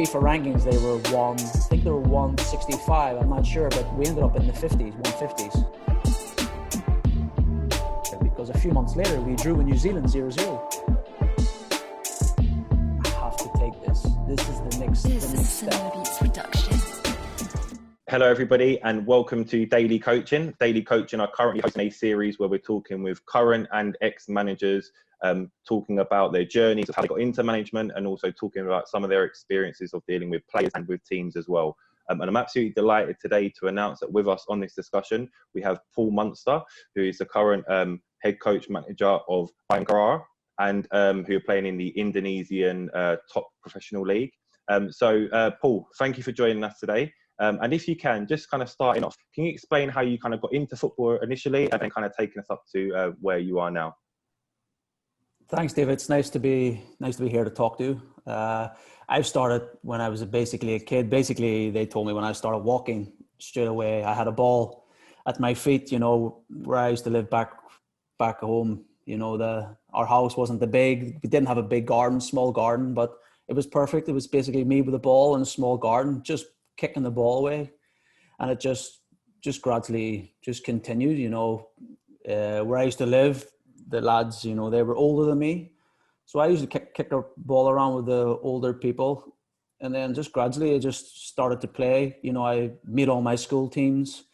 FIFA rankings, they were I think they were 165, I'm not sure, but we ended up in the 150s. Because a few months later, we drew with New Zealand 0-0. I have to take this. This is the next step. Hello, everybody, and welcome to Daily Coaching. Daily Coaching are currently hosting a series where we're talking with current and ex-managers, talking about their journeys of how they got into management, and also talking about some of their experiences of dealing with players and with teams as well. And I'm absolutely delighted today to announce that with us on this discussion, we have Paul Munster, who is the current head coach manager of Bhayangkara, and who are playing in the Indonesian top professional league. Paul, thank you for joining us today. And if you can, just kind of starting off, can you explain how you kind of got into football initially and then kind of taking us up to where you are now? Thanks, David. It's nice to be here to talk to you. I started when I was basically a kid. Basically, they told me when I started walking straight away, I had a ball at my feet, you know, where I used to live back home. You know, our house wasn't we didn't have a big garden, small garden, but it was perfect. It was basically me with a ball in a small garden, just kicking the ball away. And it just gradually just continued, you know. Where I used to live, the lads, you know, they were older than me. So I used to kick the ball around with the older people. And then just gradually I just started to play. You know, I made all my school teams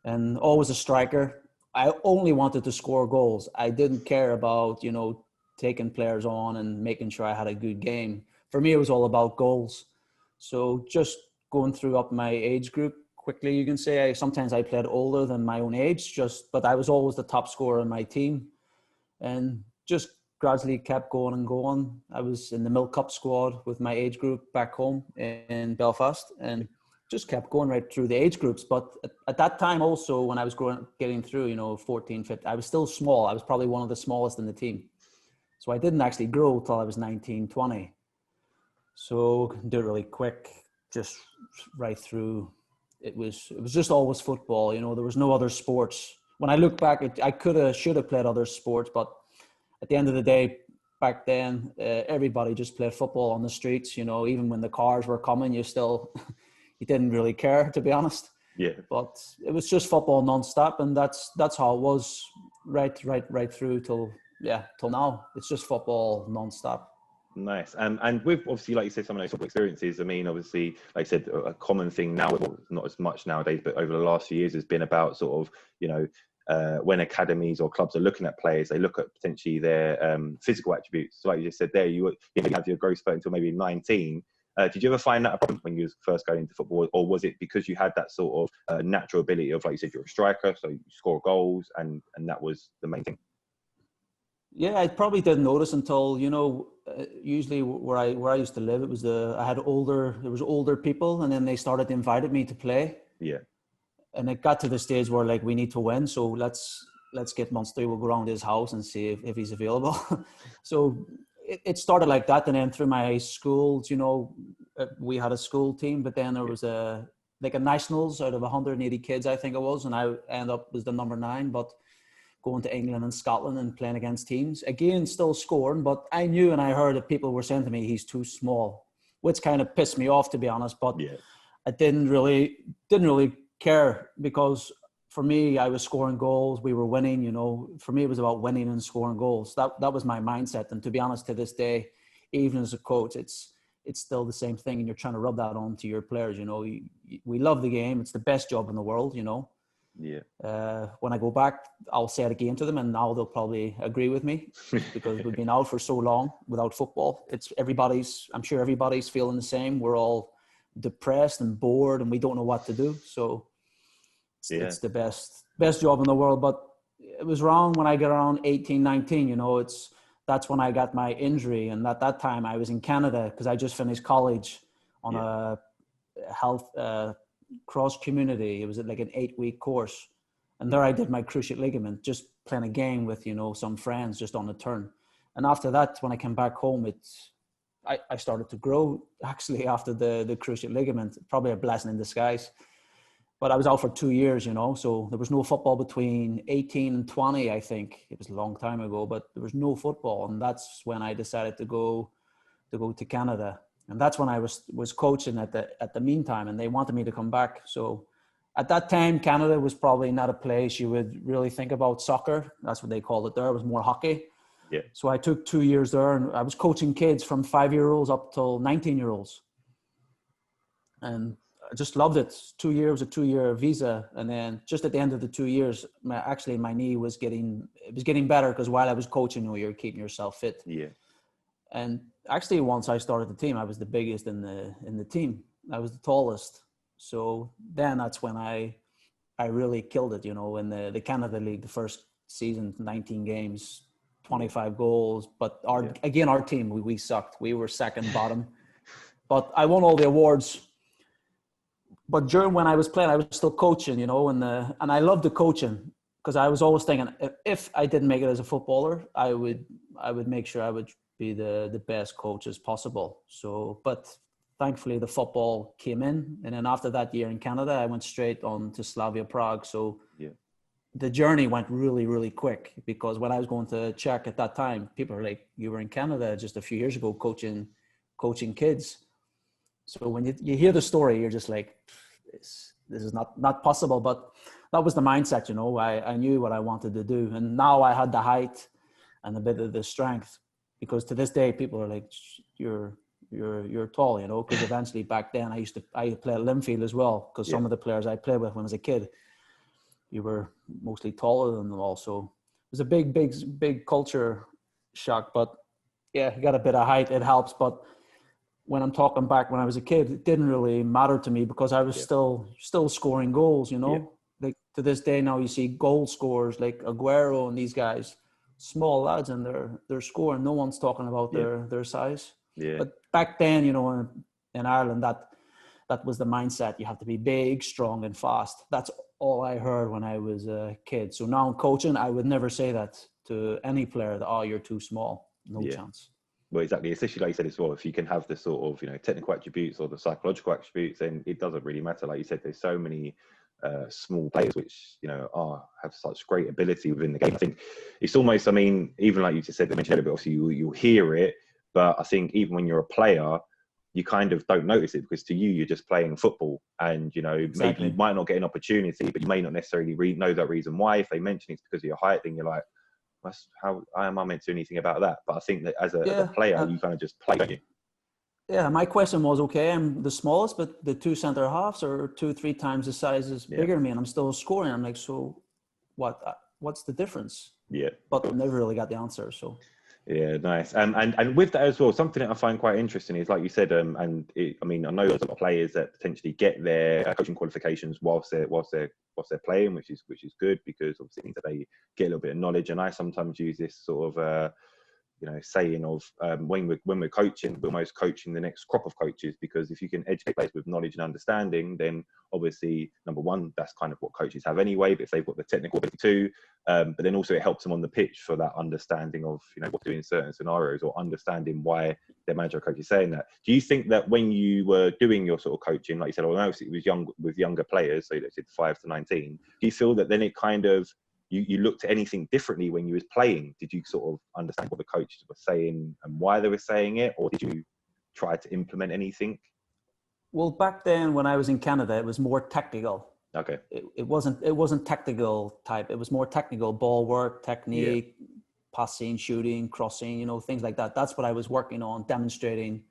and always a striker. I only wanted to score goals. I didn't care about, you know, taking players on and making sure I had a good game. For me, it was all about goals. So just going through up my age group quickly, you can say, sometimes I played older than my own age, but I was always the top scorer in my team. And just gradually kept going and going. I was in the Milk Cup squad with my age group back home in Belfast, and just kept going right through the age groups. But at that time also, when I was getting through, you know, 14, 15, I was still small. I was probably one of the smallest in the team. So I didn't actually grow till I was 19, 20. So do it really quick, just right through. It was just always football, you know. There was no other sports. When I look back, I should have played other sports, but at the end of the day, back then, everybody just played football on the streets. You know, even when the cars were coming, you didn't really care, to be honest. Yeah. But it was just football nonstop, and that's how it was right through till now. It's just football nonstop. Nice. And with, obviously, like you said, some of those football experiences, I mean, obviously, like I said, a common thing now, well, not as much nowadays, but over the last few years has been about sort of, you know, when academies or clubs are looking at players, they look at potentially their physical attributes. So like you just said there, you have your growth spurt until maybe 19. Did you ever find that a problem when you was first going into football, or was it because you had that sort of natural ability of, like you said, you're a striker, so you score goals, and that was the main thing? Yeah, I probably didn't notice until, you know, usually where I used to live, it was there was older people, and then they started inviting me to play. Yeah. And it got to the stage where, like, we need to win, so let's get Munster. We'll go around his house and see if he's available. So it started like that, and then through my schools, you know, we had a school team, but then there was a nationals out of 180 kids, I think it was, and I ended up as the number 9, but going to England and Scotland and playing against teams. Again, still scoring, but I knew and I heard that people were saying to me, he's too small, which kind of pissed me off, to be honest. But yeah. I didn't really care, because for me, I was scoring goals. We were winning, you know. For me, it was about winning and scoring goals. That was my mindset. And to be honest, to this day, even as a coach, it's still the same thing. And you're trying to rub that on to your players, you know. We love the game. It's the best job in the world, you know. Yeah. When I go back, I'll say it again to them, and now they'll probably agree with me, because we've been out for so long without football. I'm sure everybody's feeling the same. We're all depressed and bored, and we don't know what to do. So it's the best job in the world. But it was wrong when I got around 18, 19, you know. That's when I got my injury, and at that time I was in Canada because I just finished college on a health cross community. It was like an 8-week course, and there I did my cruciate ligament, just playing a game with, you know, some friends just on the turn. And after that, when I came back home, I started to grow actually after the cruciate ligament. Probably a blessing in disguise. But I was out for 2 years, you know, so there was no football between 18 and 20, I think. It was a long time ago, but there was no football. And that's when I decided to go to Canada. And that's when I was coaching at the meantime, and they wanted me to come back. So at that time, Canada was probably not a place you would really think about soccer. That's what they called it there. It was more hockey. Yeah. So I took 2 years there, and I was coaching kids from 5-year-olds up till 19-year-olds. And I just loved it. 2 years, a 2-year visa. And then just at the end of the 2 years, my knee was getting better, because while I was coaching, you're keeping yourself fit. Yeah. And actually, once I started the team, I was the biggest in the team. I was the tallest. So then that's when I really killed it, in the Canada League, the first season, 19 games, 25 goals. But our team, we sucked. We were second bottom. But I won all the awards. But during when I was playing, I was still coaching, and I loved the coaching, because I was always thinking, if I didn't make it as a footballer, I would make sure I would be the best coach as possible. So, but thankfully the football came in, and then after that year in Canada, I went straight on to Slavia Prague. So the journey went really, really quick, because when I was going to Czech at that time, people were like, "You were in Canada just a few years ago coaching kids." So when you hear the story, you're just like, this is not possible. But that was the mindset, I knew what I wanted to do. And now I had the height and a bit of the strength, because to this day, people are like, you're tall, because eventually back then I played at Linfield as well, because some of the players I played with when I was a kid, you were mostly taller than them all. So it was a big culture shock. But yeah, you got a bit of height, it helps. But when I'm talking back when I was a kid, it didn't really matter to me, because I was still scoring goals, Like to this day now, you see goal scorers like Aguero and these guys, small lads, and they're scoring. No one's talking about their size. Yeah. But back then, in Ireland, that was the mindset. You have to be big, strong, and fast. That's all I heard when I was a kid. So now in coaching, I would never say that to any player, that, "Oh, you're too small." No chance. Well, exactly. Especially like you said as well, if you can have the sort of, technical attributes or the psychological attributes, then it doesn't really matter. Like you said, there's so many small players which, have such great ability within the game. I think it's almost, even like you just said, they mentioned it, but obviously you'll hear it. But I think even when you're a player, you kind of don't notice it, because to you, you're just playing football, and, maybe you might not get an opportunity, but you may not necessarily know that reason why. If they mention it's because of your height, then you're like, how am I meant to do anything about that? But I think that as a player, you kind of just play, don't you? Yeah, my question was, okay, I'm the smallest, but the two centre halves are 2-3 times the size is bigger than me, and I'm still scoring. I'm like, so what's the difference? Yeah. But I never really got the answer. So. Yeah, nice. And with that as well, something that I find quite interesting is, like you said, I know there's a lot of players that potentially get their coaching qualifications whilst they're playing, which is good, because obviously it means that they get a little bit of knowledge. And I sometimes use this sort of saying of when we're coaching, we're almost coaching the next crop of coaches, because if you can educate players with knowledge and understanding, then obviously, number one, that's kind of what coaches have anyway, but if they've got the technical ability too, but then also it helps them on the pitch for that understanding of, what to do in certain scenarios, or understanding why their manager or coach is saying that. Do you think that when you were doing your sort of coaching, like you said, obviously it was with younger players, so let's say 5 to 19, do you feel that then it kind of, you looked at anything differently when you was playing? Did you sort of understand what the coaches were saying and why they were saying it, or did you try to implement anything? Well, back then when I was in Canada, it was more technical. Okay. It wasn't technical type. It was more technical, ball work, technique, passing, shooting, crossing, things like that. That's what I was working on, demonstrating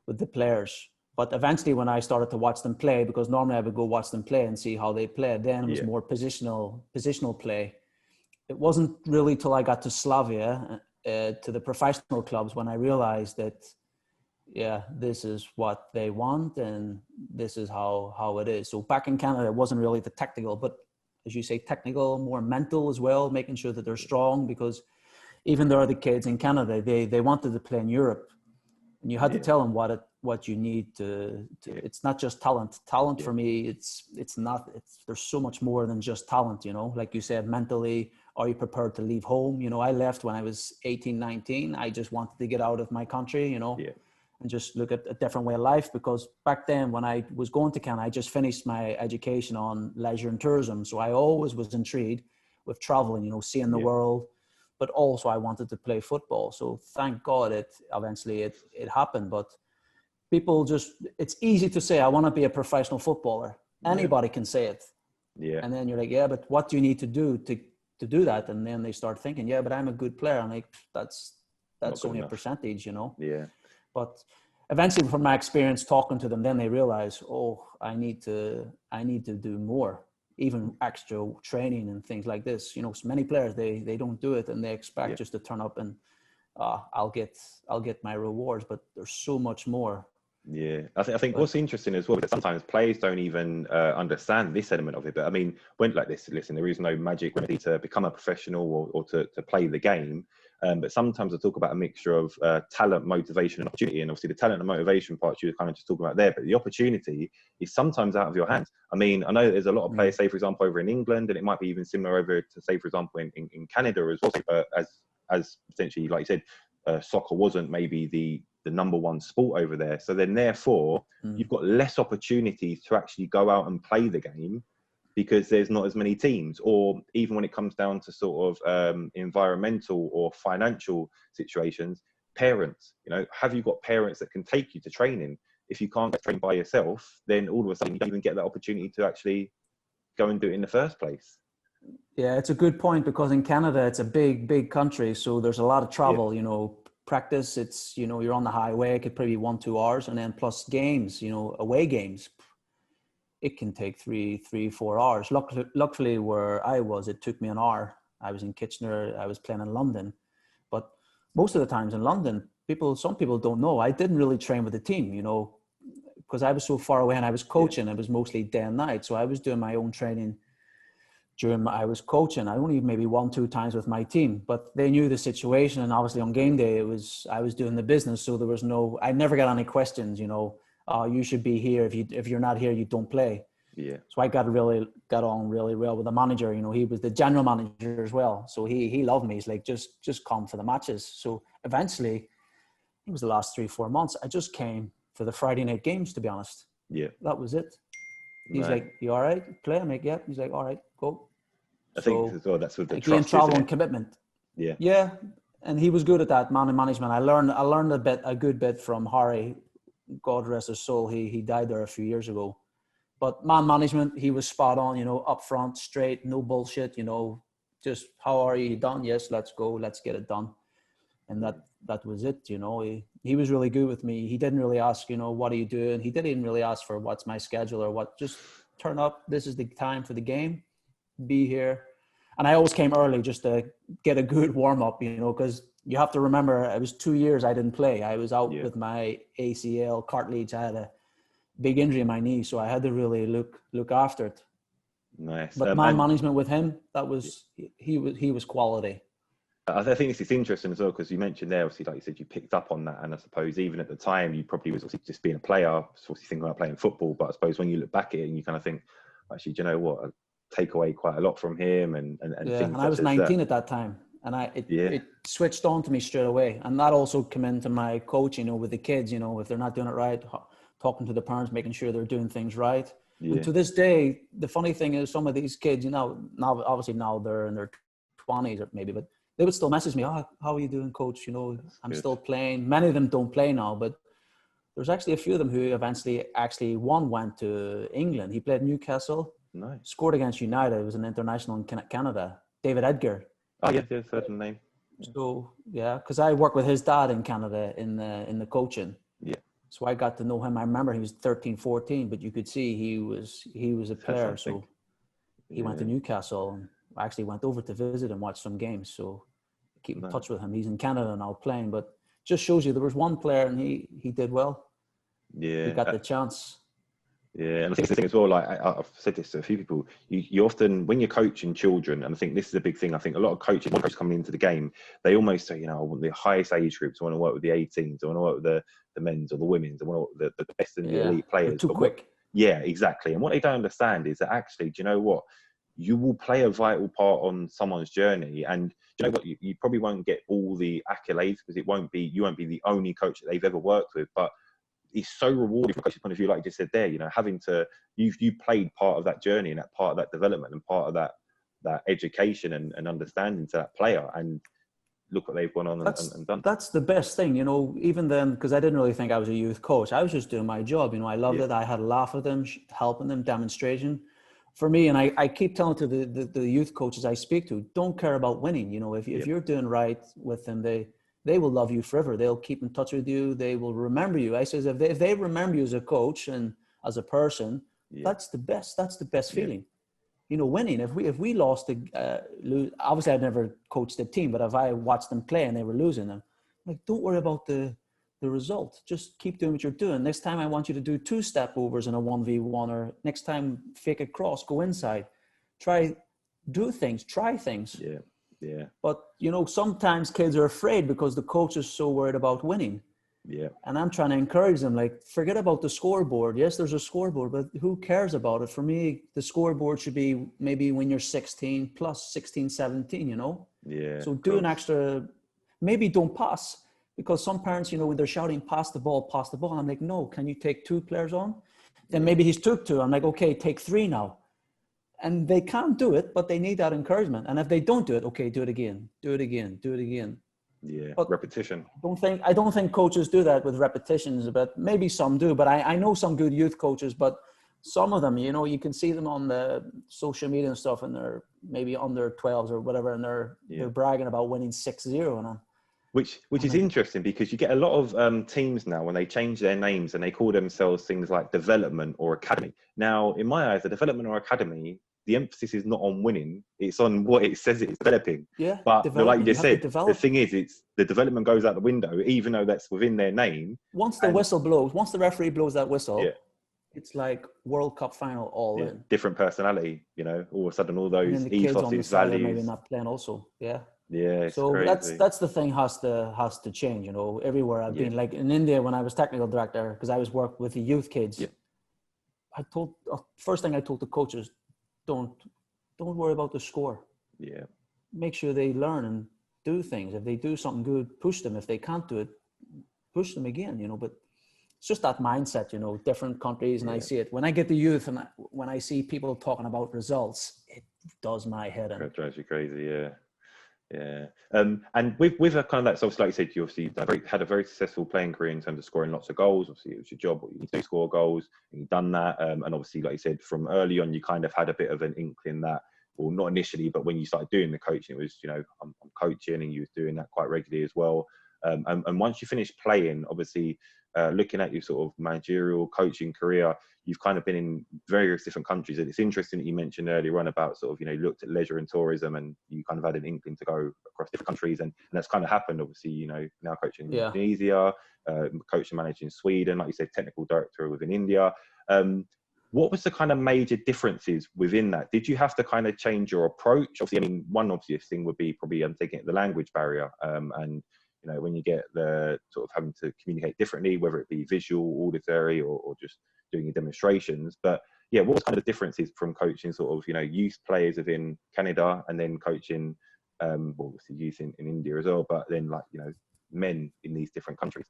with the players. But eventually when I started to watch them play, because normally I would go watch them play and see how they played, then it was more positional play. It wasn't really till I got to Slavia, to the professional clubs, when I realized that, this is what they want and this is how it is. So back in Canada, it wasn't really the technical, but as you say, technical, more mental as well, making sure that they're strong, because even though the kids in Canada, they wanted to play in Europe. And you had to tell them what you need to it's not just talent for me. There's so much more than just talent, like you said, mentally. Are you prepared to leave home? I left when I was 18, 19. I just wanted to get out of my country, and just look at a different way of life, because back then when I was going to Canada, I just finished my education on leisure and tourism. So I always was intrigued with traveling, seeing the world. But also I wanted to play football. So thank God it happened. But people just, it's easy to say, I want to be a professional footballer. Anybody can say it. Yeah. And then you're like, yeah, but what do you need to do to do that? And then they start thinking, yeah, but I'm a good player. I'm like, that's only enough. A percentage, you know? Yeah. But eventually from my experience talking to them, then they realize, oh, I need to do more, even extra training and things like this. You know, so many players, they don't do it, and they expect just to turn up and I'll get my rewards, but there's so much more. Yeah, I think what's interesting as well is that sometimes players don't even understand this element of it. But I mean, when like this, listen, there is no magic remedy to become a professional or to play the game. But sometimes I talk about a mixture of talent, motivation, and opportunity. And obviously, the talent and motivation parts you were kind of just talking about there. But the opportunity is sometimes out of your hands. I mean, I know there's a lot of players, say for example, over in England, and it might be even similar over to, say for example, in Canada as well. As potentially, like you said, soccer wasn't maybe the number one sport over there. So then therefore, you've got less opportunities to actually go out and play the game because there's not as many teams. Or even when it comes down to sort of environmental or financial situations, parents, you know, have you got parents that can take you to training? If you can't get trained by yourself, then all of a sudden you don't even get that opportunity to actually go and do it in the first place. Yeah, it's a good point, because in Canada, it's a big country. So there's a lot of travel, you know, practice. It's, you know, you're on the highway, it could probably be 1-2 hours, and then plus games, you know, away games, it can take 3-4 hours. Luckily where I was, it took me an hour. I was in Kitchener, I was playing in London, but most of the times in London, some people don't know, I didn't really train with the team, you know, because I was so far away and I was coaching. It was mostly day and night. So I was doing my own training I was coaching. I only maybe 1-2 times with my team, but they knew the situation. And obviously on game day, I was doing the business. So there was I never got any questions, you know, you should be here. If you're not here, you don't play. Yeah. So I got on really well with the manager. You know, he was the general manager as well. So he loved me. He's like, just come for the matches. So eventually, it was the last 3-4 months, I just came for the Friday night games, to be honest. Yeah. That was it. He's like, you all right? Play? I'm like, yeah. He's like, all right, go. I think as well, that's with the again, trust, travel and commitment. Yeah. Yeah. And he was good at that, man management. I learned a good bit from Harry. God rest his soul. He died there a few years ago. But man management, he was spot on, you know, up front, straight, no bullshit, you know, just, how are you? Done? Yes, let's go. Let's get it done. And that was it, you know. He was really good with me. He didn't really ask, you know, what are you doing? He didn't even really ask for what's my schedule or what. Just turn up. This is the time for the game. Be here. And I always came early just to get a good warm up, you know, because you have to remember, it was 2 years I didn't play. I was out with my ACL, cartilage. I had a big injury in my knee, so I had to really look after it. Nice. But man management with him, that was he was quality. I think it's interesting as well, because you mentioned there, obviously, like you said, you picked up on that. And I suppose even at the time, you probably was obviously just being a player, obviously thinking about playing football. But I suppose when you look back at it and you kind of think, actually, do you know what? I take away quite a lot from him and yeah, things. And I was 19 at that time. And it switched on to me straight away. And that also came into my coaching, you know, with the kids, you know, if they're not doing it right, talking to the parents, making sure they're doing things right. Yeah. And to this day, the funny thing is some of these kids, you know, now obviously now they're in their 20s or maybe, but they would still message me, how are you doing, coach? You know, I'm still playing. Many of them don't play now, but there's actually a few of them who actually one went to England. He played Newcastle, scored against United. It was an international in Canada. David Edgar. Oh, yeah, certain name. So, yeah, because I worked with his dad in Canada in the coaching. Yeah. So I got to know him. I remember he was 13, 14, but you could see he was a player. So he went to Newcastle, and I actually went over to visit and watch some games. So keep in touch with him. He's in Canada now playing, but just shows you there was one player and he did well. Yeah. He got the chance. Yeah, and I think the thing as well, like I've said this to a few people, you often, when you're coaching children, and I think this is a big thing, I think a lot of coaches coming into the game, they almost say, you know, I want the highest age groups, I want to work with the 18s, I want to work with the men's or the women's, I want to work with the best and the elite players. Too quick. Yeah, exactly. And what they don't understand is that actually, do you know what? You will play a vital part on someone's journey, and do you know what? You probably won't get all the accolades because you won't be the only coach that they've ever worked with, but it's so rewarding from a coach's point of view, like you just said there, you know, you played part of that journey and that part of that development and part of that education and understanding to that player. And look what they've gone on and done. That's the best thing, you know, even then, because I didn't really think I was a youth coach. I was just doing my job. You know, I loved it. I had a laugh with them, helping them, demonstration. For me, and I keep telling to the youth coaches I speak to, don't care about winning. You know, if you're doing right with them, they will love you forever. They'll keep in touch with you. They will remember you. I says, if they remember you as a coach and as a person, that's the best. That's the best feeling. You know, winning. If we lost, obviously I'd never coached the team, but if I watched them play and they were losing them, like, don't worry about the result. Just keep doing what you're doing. Next time I want you to do 2 step overs in a 1v1, or next time fake a cross, go inside, try things. Yeah. But you know, sometimes kids are afraid because the coach is so worried about winning. Yeah. And I'm trying to encourage them, like, forget about the scoreboard. Yes, there's a scoreboard, but who cares about it? For me, the scoreboard should be maybe when you're 16 plus 16, 17, you know? Yeah. So do an extra, maybe don't pass, because some parents, you know, when they're shouting, pass the ball, I'm like, no, can you take 2 players on? Then maybe he's took 2. I'm like, okay, take 3 now. And they can't do it, but they need that encouragement. And if they don't do it, okay, do it again. Yeah, but repetition. I don't think coaches do that with repetitions, but maybe some do. But I know some good youth coaches, but some of them, you know, you can see them on the social media and stuff, and they're maybe under 12s or whatever, and they're bragging about winning 6-0. And which is interesting, because you get a lot of teams now when they change their names and they call themselves things like development or academy. Now, in my eyes, the development or academy, the emphasis is not on winning, it's on what it says it's developing. Yeah, but like you just said, the thing is, it's the development goes out the window, even though that's within their name. Once the whistle blows, once the referee blows that whistle, it's like World Cup final all in. Different personality, you know, all of a sudden all those ethos, values. Maybe not playing also, Yeah, it's so crazy. that's the thing has to change, you know. Everywhere I've been, like in India when I was technical director, because I was working with the youth kids, first thing I told the coaches, don't worry about the score. Yeah. Make sure they learn and do things. If they do something good, push them. If they can't do it, push them again, you know. But it's just that mindset, you know, different countries. And I see it when I get the youth, and when I see people talking about results, it does my head in. It drives you crazy. Yeah. And with a kind of that, so like you said, you obviously had a very successful playing career in terms of scoring lots of goals. Obviously, it was your job, you need to score goals, and you've done that. And obviously, like you said, from early on, you kind of had a bit of an inkling that, well, not initially, but when you started doing the coaching, it was, you know, I'm coaching, and you was doing that quite regularly as well. And once you finished playing, obviously, looking at your sort of managerial coaching career, you've kind of been in various different countries. And it's interesting that you mentioned earlier on about sort of, you know, you looked at leisure and tourism, and you kind of had an inkling to go across different countries. And that's kind of happened, obviously, you know, now coaching in Indonesia, coaching, managing Sweden, like you said, technical director within India. What was the kind of major differences within that? Did you have to kind of change your approach? Obviously, I mean, one obvious thing would be probably, I'm thinking, the language barrier. And you know, when you get the sort of having to communicate differently, whether it be visual, auditory, or just doing your demonstrations. But yeah, what was kind of the differences from coaching sort of, you know, youth players within Canada, and then coaching, well, obviously youth in India as well, but then, like, you know, men in these different countries?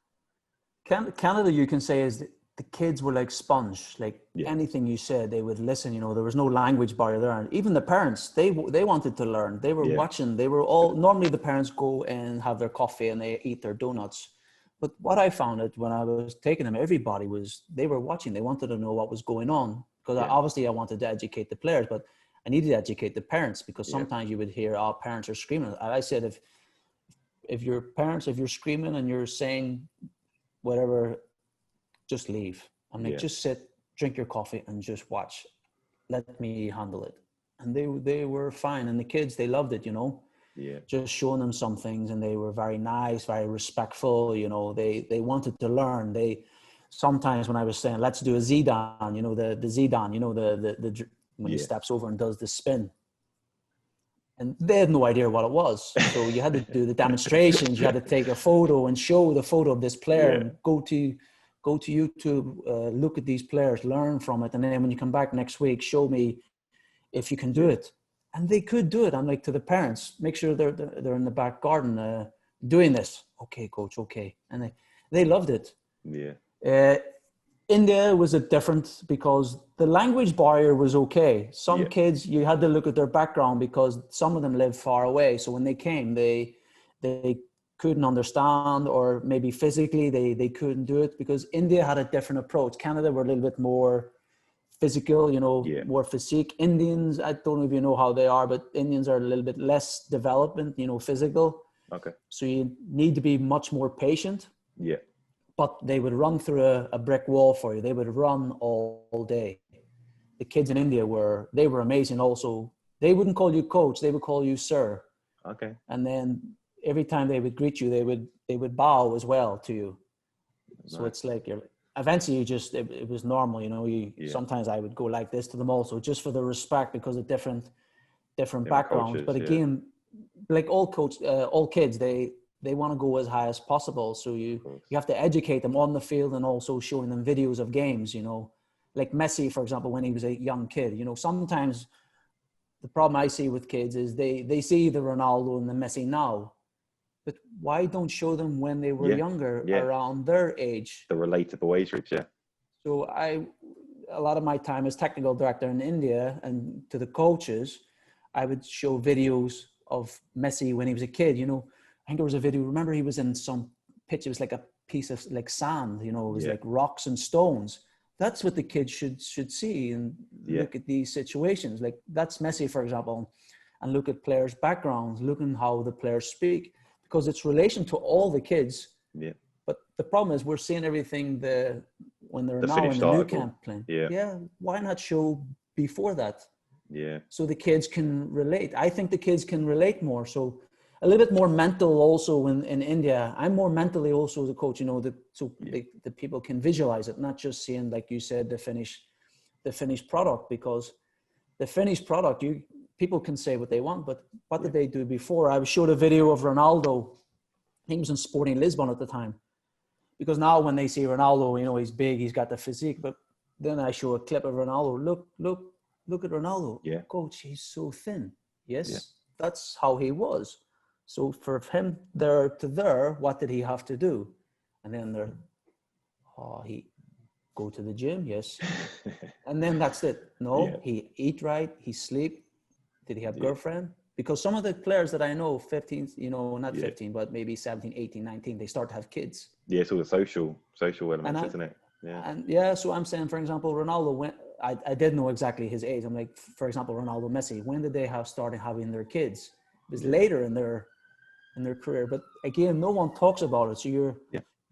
Canada, you can say, is the kids were like sponge, like anything you said, they would listen, you know. There was no language barrier there. And even the parents, they wanted to learn. They were watching. They were all, normally the parents go and have their coffee and they eat their donuts. But what I found it when I was taking them, they were watching. They wanted to know what was going on, because obviously I wanted to educate the players, but I needed to educate the parents, because sometimes you would hear, oh, parents are screaming. I said, if you're screaming and you're saying whatever, just leave. I'm like, just sit, drink your coffee, and just watch. Let me handle it. And they were fine. And the kids, they loved it, you know. Yeah. Just showing them some things, and they were very nice, very respectful, you know. They wanted to learn. They sometimes, when I was saying, let's do a Zidane, you know, the Zidane, you know, the when he steps over and does the spin. And they had no idea what it was. So you had to do the demonstrations. You had to take a photo and show the photo of this player, and go to YouTube, look at these players, learn from it. And then when you come back next week, show me if you can do it. And they could do it. I'm like, to the parents, make sure they're in the back garden doing this. Okay, coach, okay. And they loved it. Yeah. India was a different, because the language barrier was okay. Some kids, you had to look at their background, because some of them lived far away. So when they came, they couldn't understand, or maybe physically they couldn't do it, because India had a different approach. Canada were a little bit more physical, more physique. Indians, I don't know if you know how they are, but Indians are a little bit less development, physical. Okay. So you need to be much more patient. Yeah. But they would run through a brick wall for you. They would run all day. The kids in India were amazing also. They wouldn't call you coach, they would call you sir. Okay. And then every time they would greet you, they would bow as well to you. Nice. So it's like eventually it was normal, Sometimes I would go like this to them also, just for the respect, because of different backgrounds. Cultures, but again, like all kids, they want to go as high as possible. So you have to educate them on the field, and also showing them videos of games, like Messi, for example, when he was a young kid. Sometimes the problem I see with kids is they see the Ronaldo and the Messi now, but why don't show them when they were younger, around their age? The relatable age groups, yeah. So a lot of my time as technical director in India, and to the coaches, I would show videos of Messi when he was a kid. I think there was a video, remember he was in some pitch, it was like a piece of like sand, it was like rocks and stones. That's what the kids should see, and look at these situations. Like that's Messi, for example, and look at players' backgrounds, looking how the players speak, because it's relation to all the kids. Yeah. But the problem is we're seeing everything when they're now in the new camp playing. Yeah. Why not show before that? Yeah. So the kids can relate. I think the kids can relate more. So a little bit more mental also in India. I'm more mentally also as a coach, the people can visualize it, not just seeing, like you said, the finished product, because the finished product, people can say what they want, but what did they do before? I showed a video of Ronaldo. He was in Sporting Lisbon at the time, because now when they see Ronaldo, he's big, he's got the physique, but then I show a clip of Ronaldo. Look at Ronaldo. Yeah. Coach, he's so thin. Yes, that's how he was. So for him there to there, what did he have to do? And then he go to the gym, yes. And then that's it. No, he eat right, he sleep. Did he have girlfriend? Because some of the players that I know, 15, not 15, but maybe 17, 18, 19, they start to have kids. Yeah, it's all the social elements, isn't it? Yeah. And so I'm saying, for example, Ronaldo, I didn't know exactly his age. I'm like, for example, Ronaldo, Messi, when did they started having their kids? It was later in their career. But again, no one talks about it. So you're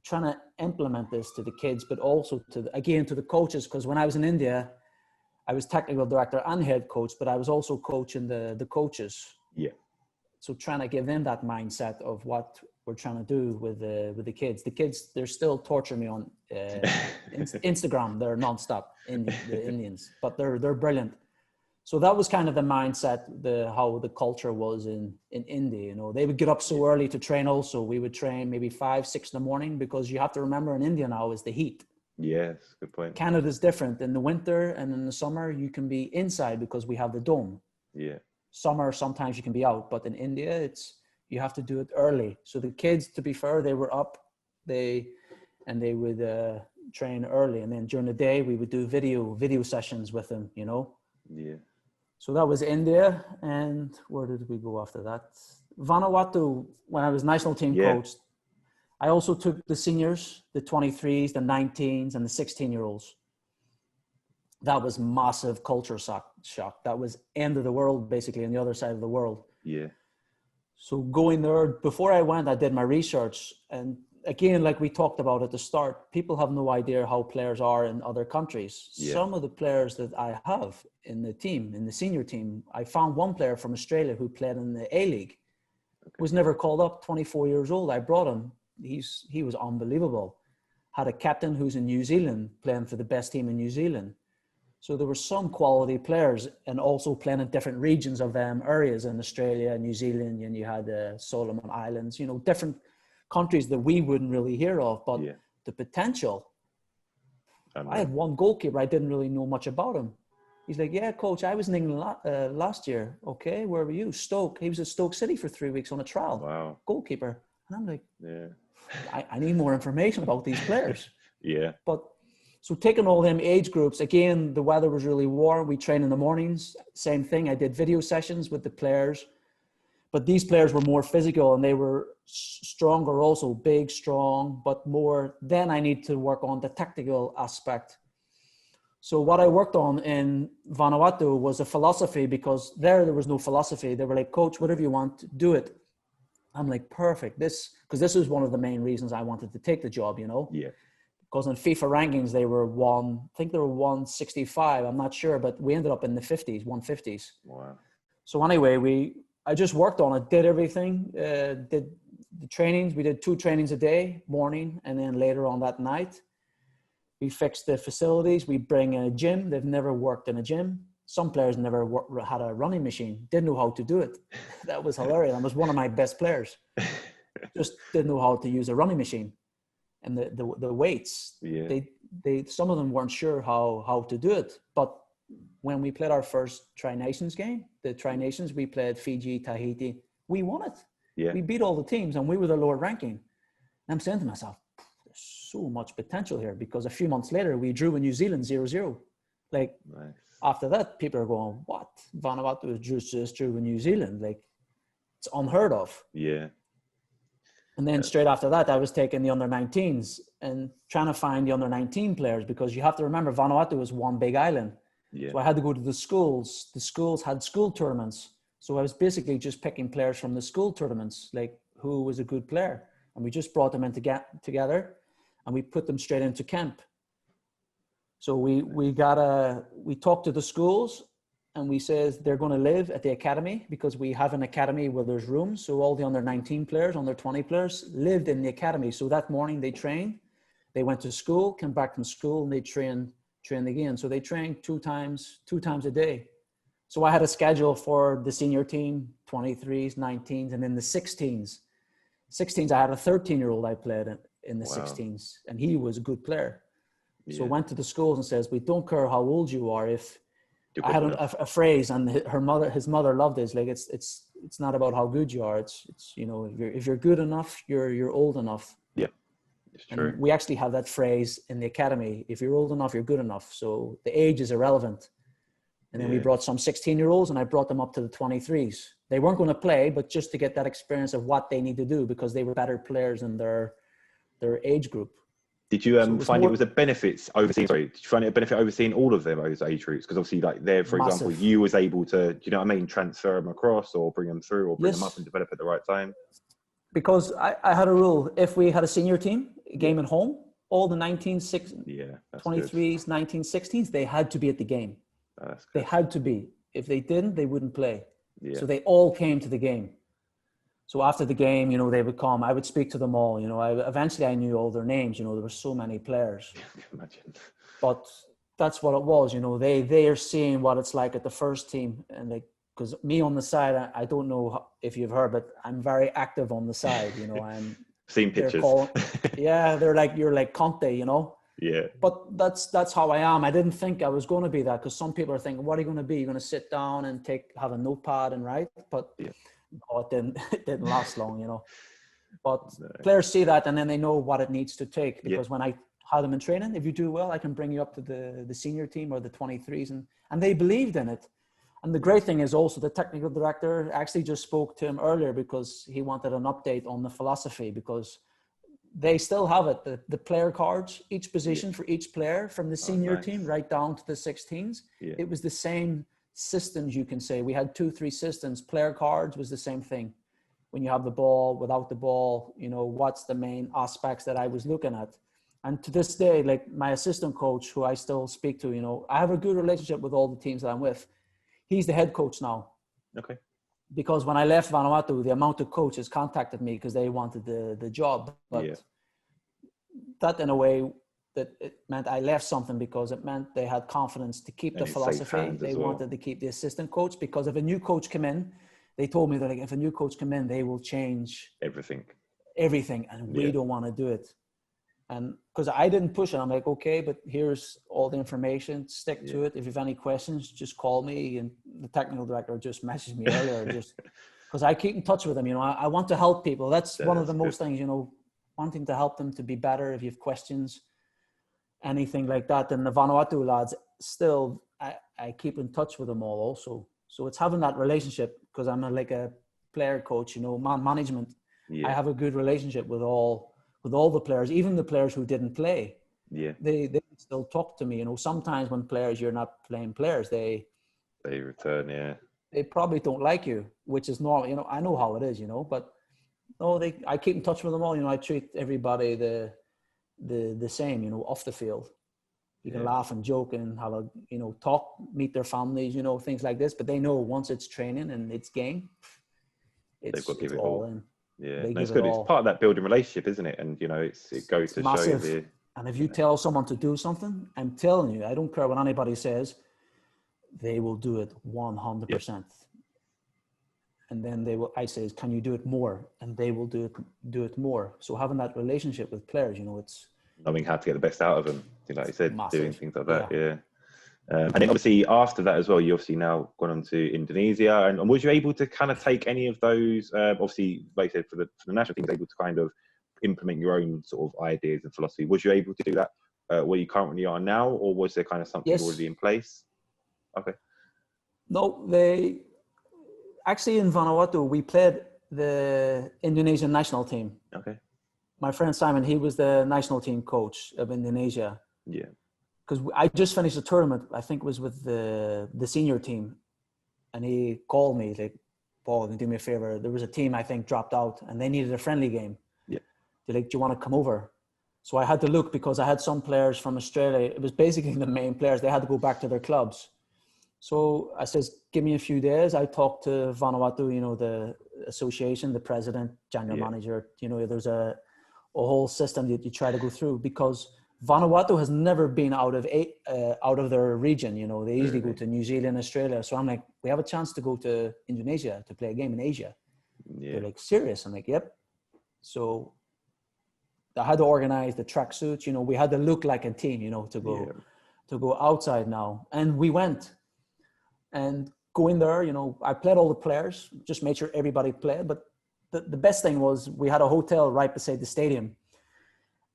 trying to implement this to the kids, but also to the coaches. Because when I was in India, I was technical director and head coach, but I was also coaching the coaches. Yeah. So trying to give them that mindset of what we're trying to do with the kids. The kids, they're still torturing me on Instagram. They're nonstop the Indians, but they're brilliant. So that was kind of the mindset, how the culture was in India. They would get up so early to train also. We would train maybe 5, 6 in the morning, because you have to remember in India now is the heat. Yes, good point. Canada's different. In the winter and in the summer, you can be inside because we have the dome. Yeah. Summer, sometimes you can be out, but in India, you have to do it early. So the kids, to be fair, they were up, they would train early. And then during the day, we would do video sessions with them, Yeah. So that was India. And where did we go after that? Vanuatu, when I was national team coach, I also took the seniors, the 23s, the 19s, and the 16-year-olds. That was massive culture shock. That was end of the world, basically, on the other side of the world. Yeah. So going there, before I went, I did my research. And again, like we talked about at the start, people have no idea how players are in other countries. Yeah. Some of the players that I have in the team, in the senior team, I found one player from Australia who played in the A-League. Okay. Was never called up, 24 years old. I brought him. He was unbelievable. Had a captain who's in New Zealand, playing for the best team in New Zealand. So there were some quality players, and also playing in different regions of areas in Australia, New Zealand, and you had the Solomon Islands, different countries that we wouldn't really hear of, but the potential. I had one goalkeeper, I didn't really know much about him. He's like, yeah, coach, I was in England last year. Okay, where were you? Stoke. He was at Stoke City for 3 weeks on a trial. Wow. Goalkeeper. And I'm like, I need more information about these players. But so taking all them age groups, again, the weather was really warm. We train in the mornings, same thing. I did video sessions with the players. But these players were more physical and they were stronger also, big, strong, but more. Then I need to work on the tactical aspect. So what I worked on in Vanuatu was a philosophy, because there was no philosophy. They were like, coach, whatever you want, do it. I'm like, perfect. Because this was one of the main reasons I wanted to take the job, Yeah. Because in FIFA rankings, they were I think they were 165. I'm not sure, but we ended up in the 50s, 150s. Wow. So anyway, I just worked on it, did everything, did the trainings. We did 2 trainings a day, morning, and then later on that night. We fixed the facilities. We bring in a gym. They've never worked in a gym. Some players never had a running machine, didn't know how to do it. That was hilarious. I was one of my best players. Just didn't know how to use a running machine. And the weights, they some of them weren't sure how to do it. But when we played our first Tri-Nations game, the Tri-Nations, we played Fiji, Tahiti, we won it. Yeah. We beat all the teams and we were the lower ranking. And I'm saying to myself, there's so much potential here, because a few months later we drew in New Zealand 0-0. Like, nice. After that, people are going, what? Vanuatu just drew in New Zealand. Like, it's unheard of. Yeah. And then straight after that, I was taking the under-19s and trying to find the under-19 players, because you have to remember Vanuatu was one big island. Yeah. So I had to go to the schools. The schools had school tournaments. So I was basically just picking players from the school tournaments, like who was a good player. And we just brought them in together and we put them straight into camp. So we talked to the schools and we said they're going to live at the academy, because we have an academy where there's rooms. So all the under-19 players, under-20 players lived in the academy. So that morning they trained, they went to school, came back from school, and they trained again. So they trained two times a day. So I had a schedule for the senior team, 23s, 19s, and then the 16s. 16s, I had a 13-year-old I played in the 16s, and he was a good player. So I went to the schools and says, we don't care how old you are. If I had a phrase, and his mother loved this. Like, it's not about how good you are. It's if you're good enough, you're old enough. Yeah, it's true. And we actually have that phrase in the academy. If you're old enough, you're good enough. So the age is irrelevant. And then we brought some 16-year-olds, and I brought them up to the 23s. They weren't going to play, but just to get that experience of what they need to do, because they were better players in their age group. Did you find it was a benefit overseeing? Sorry, did you find it a benefit overseeing all of them those age groups? Because obviously, like there, for example, you was able to, do you know what I mean, transfer them across or bring them through or bring them up and develop at the right time. Because I had a rule: if we had a senior team game at home, all the 23s, 1916s, they had to be at the game. They had to be. If they didn't, they wouldn't play. So they all came to the game. So after the game, they would come. I would speak to them all. Eventually I knew all their names. There were so many players. I can imagine. But that's what it was. They are seeing what it's like at the first team, and because me on the side, I don't know if you've heard, but I'm very active on the side. I'm seen pictures. They're like, you're like Conte, Yeah. But that's how I am. I didn't think I was going to be that, because some people are thinking, what are you going to be? You're going to sit down and have a notepad and write? But no, it didn't last long, But players see that, and then they know what it needs to take. Because when I had them in training, if you do well, I can bring you up to the senior team or the 23s, and they believed in it. And the great thing is also the technical director actually just spoke to him earlier, because he wanted an update on the philosophy, because they still have it, the player cards, each position for each player, from the senior team right down to the 16s. It was the same systems, you can say. We had 2-3 systems. Player cards was the same thing. When you have the ball, without the ball, what's the main aspects that I was looking at. And to this day, like my assistant coach, who I still speak to, I have a good relationship with all the teams that I'm with. He's the head coach now. Okay. Because when I left Vanuatu, the amount of coaches contacted me because they wanted the job. But that, in a way, that it meant I left something, because it meant they had confidence to keep the philosophy. They wanted to keep the assistant coach, because if a new coach came in, they told me that if a new coach come in, they will change everything, and we don't want to do it. And because I didn't push it, I'm like, okay, but here's all the information, stick to it. If you have any questions, just call me. And the technical director just messaged me earlier, just because I keep in touch with them. I want to help people. That's one of the most things, wanting to help them to be better. If you have questions, anything like that. And the Vanuatu lads, still, I keep in touch with them all also. So it's having that relationship, because I'm like a player coach, you know, management. Yeah. I have a good relationship with all the players, even the players who didn't play. Yeah. They still talk to me. You know, sometimes when you're not playing players, they return. Yeah. They probably don't like you, which is normal. You know, I know how it is, you know, but no, I keep in touch with them all. You know, I treat everybody the same, you know, off the field. You can laugh and joke and have a, you know, talk, meet their families, you know, things like this. But they know once it's training and it's game, they've got to give it all all in. Yeah, no, it's good. It's part of that building relationship, isn't it? And, you know, it goes to massive. show you. And if you tell someone to do something, I'm telling you, I don't care what anybody says, they will do it 100%. Yep. And then I say, can you do it more? And they will do it more. So having that relationship with players, you know, it's knowing how to get the best out of them. Like you said, massive. Doing things like that. Yeah. And then obviously after that as well, you obviously now gone on to Indonesia. And was you able to kind of take any of those, obviously, like I said, for the national team, able to kind of implement your own sort of ideas and philosophy? Was you able to do that where you currently are now, or was there kind of something already in place? Okay. No, actually in Vanuatu, we played the Indonesian national team. Okay. My friend Simon, he was the national team coach of Indonesia. Yeah. Because I just finished a tournament, I think it was with the senior team. And he called me, like, Paul, do me a favor. There was a team, I think, dropped out and they needed a friendly game. Yeah. They're like, do you want to come over? So I had to look because I had some players from Australia. It was basically the main players. They had to go back to their clubs. So I says, give me a few days. I talked to Vanuatu, you know, the association, the president, general manager. You know, there's a whole system that you try to go through because Vanuatu has never been out of their region. You know, they usually go to New Zealand, Australia. So I'm like, we have a chance to go to Indonesia to play a game in Asia. Yeah. They're like, serious? I'm like, yep. So I had to organize the tracksuits. You know, we had to look like a team, you know, to go outside now. And we went. And going there, you know, I played all the players, just made sure everybody played. But the best thing was we had a hotel right beside the stadium.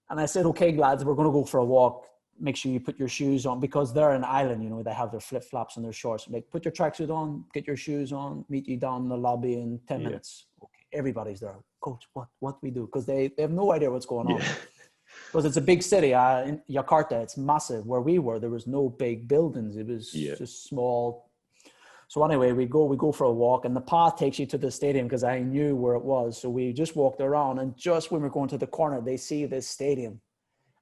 And I said, okay, lads, we're going to go for a walk. Make sure you put your shoes on because they're an island, you know, they have their flip-flops and their shorts. Like, put your tracksuit on, get your shoes on, meet you down in the lobby in 10 minutes. Okay, everybody's there. Coach, what we do? Because they have no idea what's going on. Because it's a big city. In Jakarta, it's massive. Where we were, there was no big buildings. It was just small. So anyway, we go for a walk and the path takes you to the stadium because I knew where it was. So we just walked around and just when we're going to the corner, they see this stadium.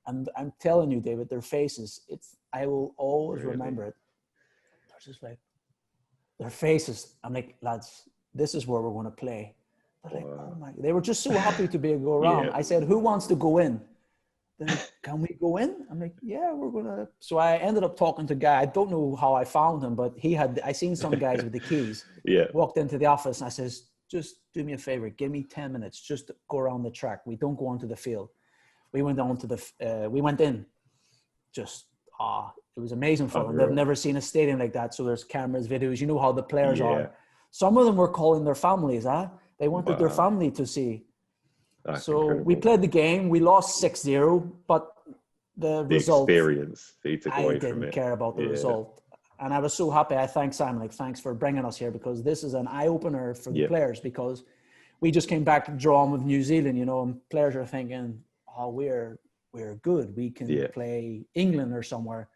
And I'm telling you, David, their faces, I will always remember it. They're just like, their faces. I'm like, lads, this is where we're going to play. They're like, oh my, they were just so happy to be able to go around. I said, who wants to go in? Then, can we go in? I'm like, yeah, we're going to. So I ended up talking to a guy. I don't know how I found him, but I seen some guys with the keys. Walked into the office and I says, just do me a favor. Give me 10 minutes. Just go around the track. We don't go onto the field. We went we went in. Just, it was amazing for them. They've never seen a stadium like that. So there's cameras, videos. You know how the players are. Some of them were calling their families. They wanted their family to see. That's so incredible. We played the game. We lost 6-0, but the result. Experience. I didn't care about the result. And I was so happy. I thanked Simon, like, thanks for bringing us here because this is an eye-opener for the players because we just came back drawn with New Zealand, you know, and players are thinking, oh, we're good. We can play England or somewhere.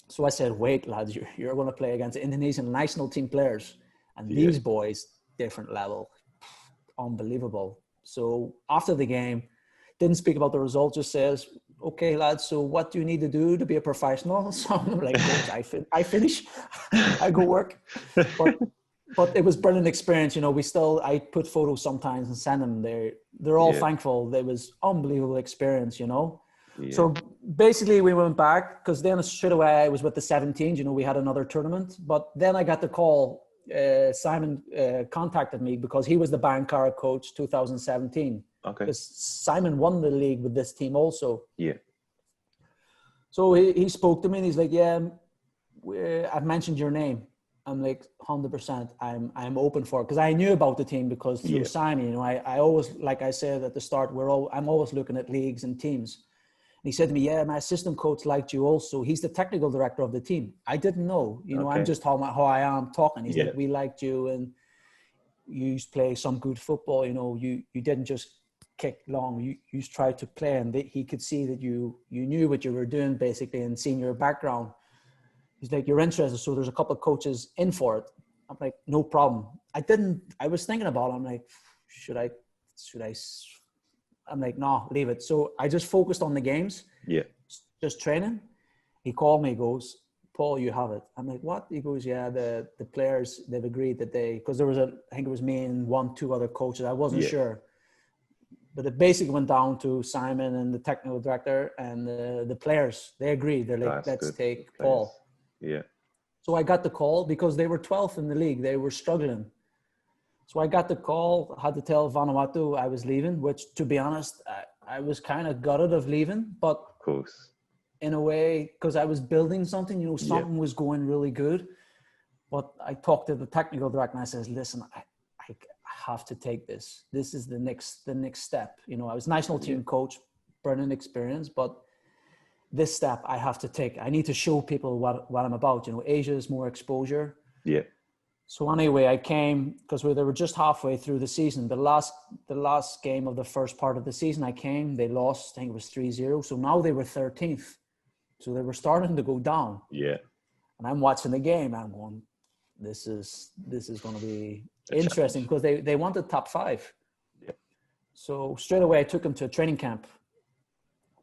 So I said, wait, lads, you're going to play against the Indonesian national team players. And these boys, different level, unbelievable. So after the game, didn't speak about the result, just says, okay, lads, so what do you need to do to be a professional? So I'm like, coach, I finish, I go work. But it was brilliant experience. You know, I put photos sometimes and send them. They're all thankful. It was unbelievable experience, you know. So basically we went back because then straight away I was with the 17s, you know, we had another tournament. But then I got the call. Simon contacted me because he was the Bhayangkara coach 2017. Okay. Because Simon won the league with this team also. Yeah. So he spoke to me and he's like, I've mentioned your name. I'm like, 100%. I'm open for it because I knew about the team because through Simon, you know, I always, like I said at the start, I'm always looking at leagues and teams. He said to me, my assistant coach liked you also. He's the technical director of the team. I didn't know, you know, I'm just how I am talking. He's like, we liked you. And you play some good football. You know, you didn't just kick long. You tried to play, and he could see that you knew what you were doing basically, and seeing your background. He's like, you're interested, so there's a couple of coaches in for it. I'm like, no problem. I was thinking about it. I'm like, should I? I'm like, no, leave it. So I just focused on the games. Yeah. Just training. He called me, goes, Paul, you have it. I'm like, what? He goes, yeah, the players, they've agreed that because there was I think it was me and 1-2 other coaches. I wasn't sure. But it basically went down to Simon and the technical director and the players. They agreed. They're like, let's take Paul. Yeah. So I got the call because they were 12th in the league. They were struggling. So I got the call, had to tell Vanuatu I was leaving, which, to be honest, I was kind of gutted of leaving. But of course, in a way, because I was building something, you know, something was going really good. But I talked to the technical director and I says, listen, I have to take this. This is the next step. You know, I was national team coach, brilliant experience, but this step I have to take. I need to show people what I'm about. You know, Asia is more exposure. Yeah. So anyway, I came because they were just halfway through the season. The last game of the first part of the season, I came. They lost. I think it was 3-0. So now they were 13th. So they were starting to go down. Yeah. And I'm watching the game. I'm going, this is going to be interesting because they wanted top 5. Yeah. So straight away, I took them to a training camp,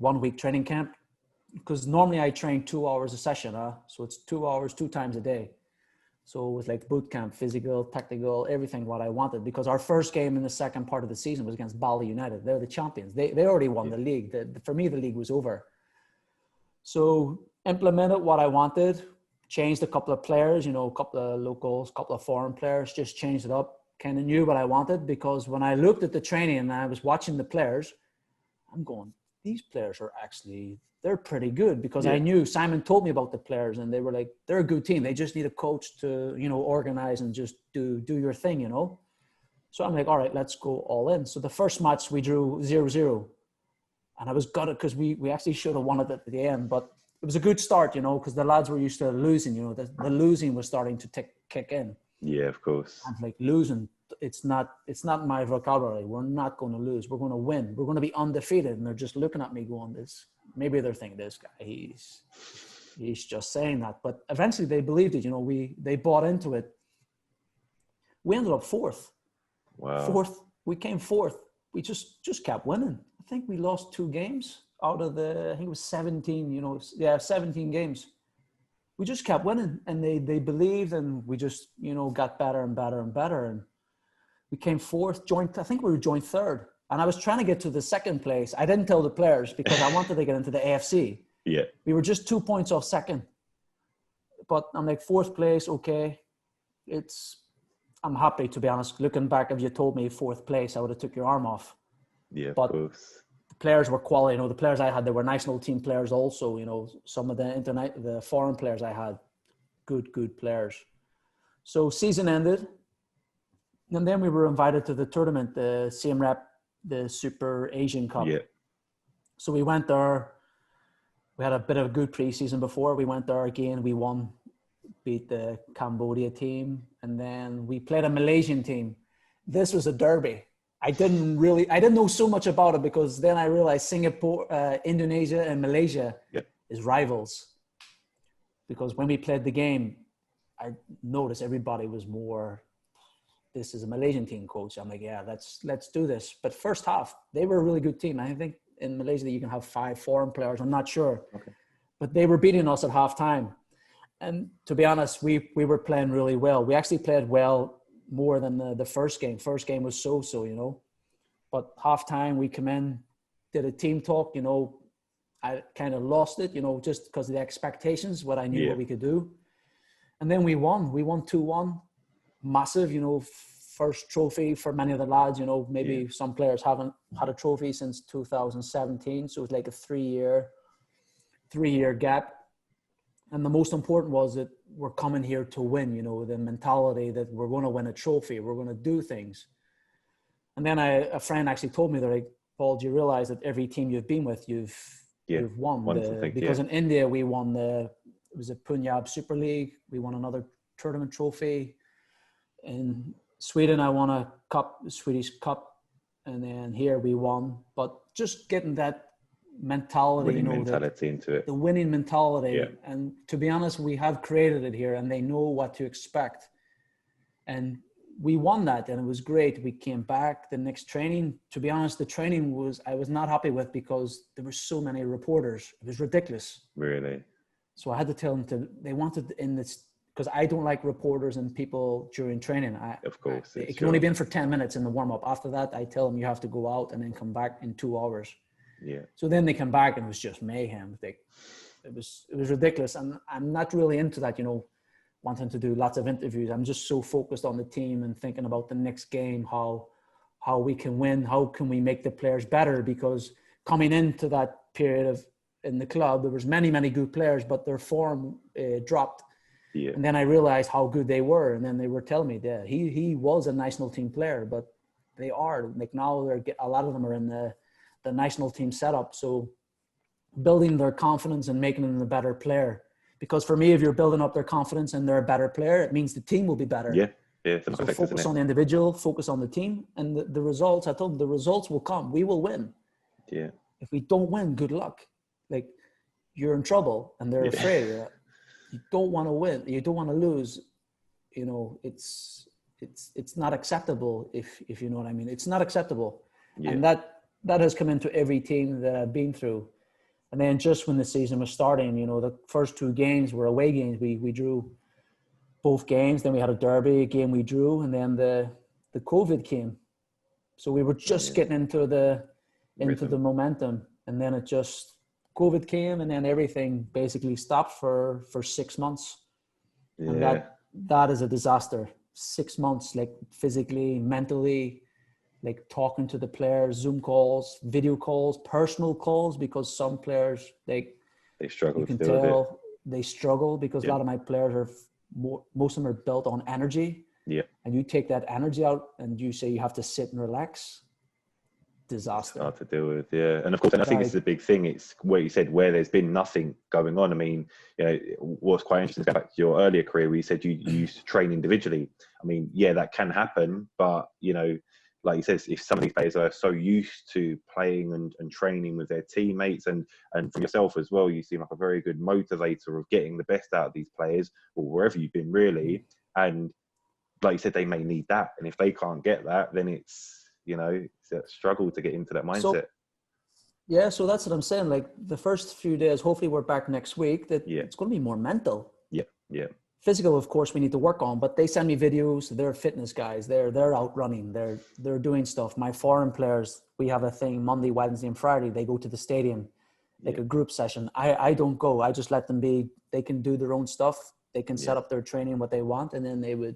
1-week training camp, because normally I train 2 hours a session. So it's 2 hours, 2 times a day. So it was like boot camp, physical, tactical, everything what I wanted. Because our first game in the second part of the season was against Bali United. They're the champions. They already won the league. For me, the league was over. So implemented what I wanted, changed a couple of players, you know, a couple of locals, a couple of foreign players, just changed it up. Kind of knew what I wanted because when I looked at the training and I was watching the players, I'm going, these players are actually, they're pretty good because I knew Simon told me about the players and they were like, they're a good team. They just need a coach to, you know, organize and just do your thing, you know? So I'm like, all right, let's go all in. So the first match we drew 0-0 and I was gutted because we actually should have won it at the end, but it was a good start, you know, because the lads were used to losing, you know, the losing was starting to kick in. Yeah, of course. I'm like, losing, it's not my vocabulary. We're not going to lose. We're going to win. We're going to be undefeated. And they're just looking at me going, maybe they're thinking this guy, he's just saying that. But eventually they believed it, you know, they bought into it. We ended up 4th. Wow. 4th. We came 4th. We just kept winning. I think we lost 2 games out of I think it was 17, you know, 17 games. We just kept winning and they believed and we just, you know, got better and better and better. And we came 4th, I think we were joined 3rd. And I was trying to get to the 2nd place. I didn't tell the players because I wanted to get into the AFC. Yeah. We were just 2 points off 2nd. But I'm like 4th place, okay. I'm happy, to be honest. Looking back, if you told me 4th place, I would have took your arm off. Yeah, but of course. The players were quality. You know, the players I had, they were national team players also. You know, some of the foreign players I had, good players. So season ended. And then we were invited to the tournament, the Siem Reap, the Super Asian Cup. Yeah. So we went there. We had a bit of a good preseason before. We went there again. We won, beat the Cambodia team. And then we played a Malaysian team. This was a derby. I didn't know so much about it because then I realized Singapore, Indonesia and Malaysia is rivals. Because when we played the game, I noticed everybody was more, this is a Malaysian team, coach. I'm like, yeah, let's do this. But first half, they were a really good team. I think in Malaysia you can have 5 foreign players. I'm not sure. Okay. But they were beating us at halftime. And to be honest, we were playing really well. We actually played well more than the first game. First game was so, you know. But halftime, we come in, did a team talk, you know. I kind of lost it, you know, just because of the expectations, what I knew what we could do. And then we won. We won 2-1. Massive, you know, first trophy for many of the lads, you know. Maybe some players haven't had a trophy since 2017. So it was like a 3-year gap. And the most important was that we're coming here to win, you know, the mentality that we're going to win a trophy. We're going to do things. And then a friend actually told me, they're like, Paul, do you realize that every team you've been with, you've won? Because in India, we won it was a Punjab Super League. We won another tournament trophy. In Sweden, I won a cup, the Swedish Cup, and then here we won. But just getting that mentality, winning mentality into it. The winning mentality. Yeah. And to be honest, we have created it here, and they know what to expect. And we won that, and it was great. We came back the next training. To be honest, the training I was not happy with because there were so many reporters. It was ridiculous. Really? So I had to tell them they wanted in this, because I don't like reporters and people during training. Of course. It can only be in for 10 minutes in the warm up. After that, I tell them you have to go out and then come back in 2 hours. Yeah. So then they come back and it was just mayhem. It was ridiculous. And I'm not really into that, wanting to do lots of interviews. I'm just so focused on the team and thinking about the next game, how we can win, how can we make the players better, because coming into that period in the club, there was many, many good players, but their form dropped. Yeah. And then I realized how good they were. And then they were telling me that he was a national team player, but they are like now a lot of them are in the national team setup. So building their confidence and making them a better player. Because for me, if you're building up their confidence and they're a better player, it means the team will be better. Yeah. Yeah. So focus on the individual, focus on the team, and the results. I told them the results will come. We will win. Yeah. If we don't win, good luck. Like, you're in trouble, and they're afraid. You don't want to win. You don't want to lose. It's not acceptable. If you know what I mean, it's not acceptable. Yeah. And that has come into every team that I've been through. And then just when the season was starting, the first 2 games were away games. We drew both games. Then we had a derby, a game we drew, and then the COVID came. So we were just getting into the momentum, and then COVID came, and then everything basically stopped for 6 months. Yeah. And that is a disaster. 6 months, like physically, mentally, like talking to the players, Zoom calls, video calls, personal calls, because some players, they struggle. You can tell they struggle because a lot of my players most of them are built on energy. Yeah. And you take that energy out and you say you have to sit and relax. Disaster. It's hard to deal with, yeah. And of course, and I think it's the big thing. It's where you said where there's been nothing going on. I mean, what's quite interesting is back to your earlier career where you said you used to train individually. I mean, yeah, that can happen, but like you said, if some of these players are so used to playing and training with their teammates and for yourself as well, you seem like a very good motivator of getting the best out of these players or wherever you've been really. And like you said, they may need that. And if they can't get that, then it's a struggle to get into that mindset. So that's what I'm saying. Like the first few days, hopefully we're back next week, it's going to be more mental. Yeah. Yeah. Physical, of course, we need to work on, but they send me videos. They're fitness guys. They're out running. They're doing stuff. My foreign players, we have a thing Monday, Wednesday, and Friday. They go to the stadium, like a group session. I don't go. I just let them be. They can do their own stuff. They can set up their training what they want, and then they would